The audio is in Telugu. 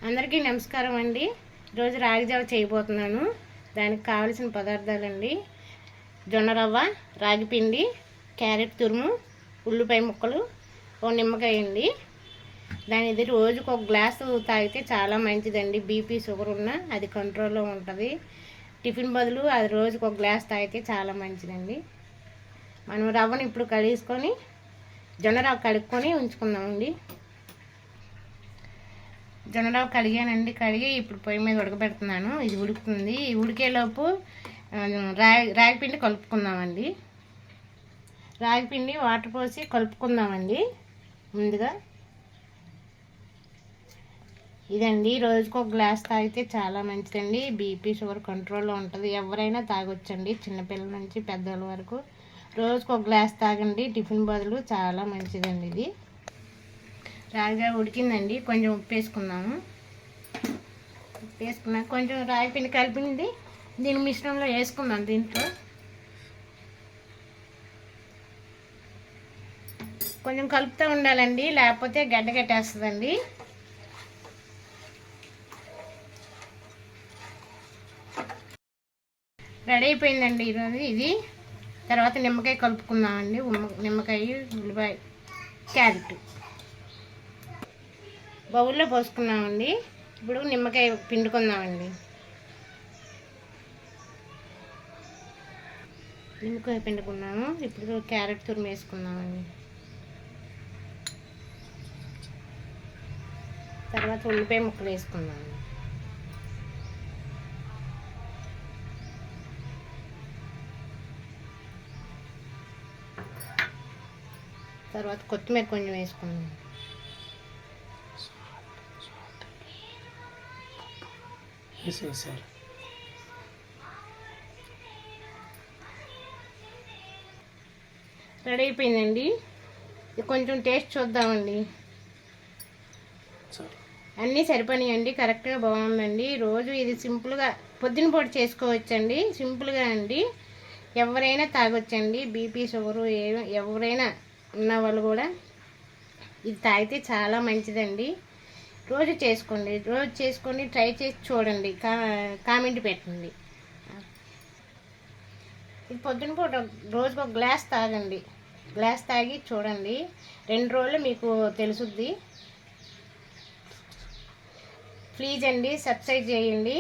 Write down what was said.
అందరికీ నమస్కారం అండి. ఈరోజు రాగి జావ చేయబోతున్నాను. దానికి కావలసిన పదార్థాలండి: జొన్న రవ్వ, రాగి పిండి, క్యారెట్ తురుము, ఉల్లిపాయ ముక్కలు, ఓ నిమ్మకాయ అండి. ఇది రోజుకు ఒక గ్లాసు తాగితే చాలా మంచిదండి. బీపీ షుగర్ ఉన్నా అది కంట్రోల్లో ఉంటుంది. టిఫిన్ బదులు అది రోజుకు ఒక గ్లాస్ తాగితే చాలా మంచిదండి. మనం రవ్వని ఇప్పుడు కడిగేసుకొని జొన్న రవ్వ కడుక్కొని ఉంచుకుందామండి. జొన్న రవ్వ కడిగానండి. కడిగి ఇప్పుడు పొయ్యి మీద ఉడకబెడుతున్నాను. ఇది ఉడుకుతుంది. ఉడికేలోపు రాగి పిండి కలుపుకుందామండి. రాగి పిండి వాటర్ పోసి కలుపుకుందామండి. ముందుగా ఇదండి, రోజుకు ఒక గ్లాస్ తాగితే చాలా మంచిదండి. బీపీ షుగర్ కంట్రోల్లో ఉంటుంది. ఎవరైనా తాగొచ్చండి, చిన్నపిల్లల నుంచి పెద్దవాళ్ళ వరకు. రోజుకు ఒక గ్లాస్ తాగండి. టిఫిన్ బదులు చాలా మంచిదండి. ఇది రాగిగా ఉడికిందండి. కొంచెం ఉప్పు వేసుకుందాము. ఉప్పు వేసుకున్నాక కొంచెం రాగి పిండి కలిపింది దీని మిశ్రమంలో వేసుకుందాం. దీంట్లో కొంచెం కలుపుతూ ఉండాలండి, లేకపోతే గడ్డ కట్టేస్తుందండి. రెడీ అయిపోయిందండి ఈరోజు ఇది. తర్వాత నిమ్మకాయ కలుపుకుందామండి. నిమ్మకాయ, ఉల్లిపాయ, క్యారెట్ బౌల్లో పోసుకున్నామండి. ఇప్పుడు నిమ్మకాయ పిండుకుందామండి. నిమ్మకాయ పిండుకున్నాము. ఇప్పుడు క్యారెట్ తురుము వేసుకున్నామండి. తర్వాత ఉల్లిపాయ ముక్కలు వేసుకున్నాము. తర్వాత కొత్తిమీర కొంచెం వేసుకున్నాము. రెడీ అయిపోయిందండి. ఇది కొంచెం టేస్ట్ చూద్దామండి. అన్నీ సరిపోయాయండి, కరెక్ట్గా బాగుందండి. రోజు ఇది సింపుల్గా పొద్దున పూట చేసుకోవచ్చండి. సింపుల్గా అండి, ఎవరైనా తాగొచ్చండి. బీపీ షుగరు ఎవరైనా ఉన్న వాళ్ళు కూడా ఇది తాగితే చాలా మంచిదండి. రోజు చేసుకోండి. రోజు చేసుకొని ట్రై చేసి చూడండి, కామెంట్ పెట్టండి. ఇది పొద్దున పూట రోజుకు ఒక గ్లాస్ తాగండి. గ్లాస్ తాగి చూడండి, 2 రోజులు మీకు తెలుసుద్ది. ప్లీజ్ అండి, సబ్స్క్రైబ్ చేయండి.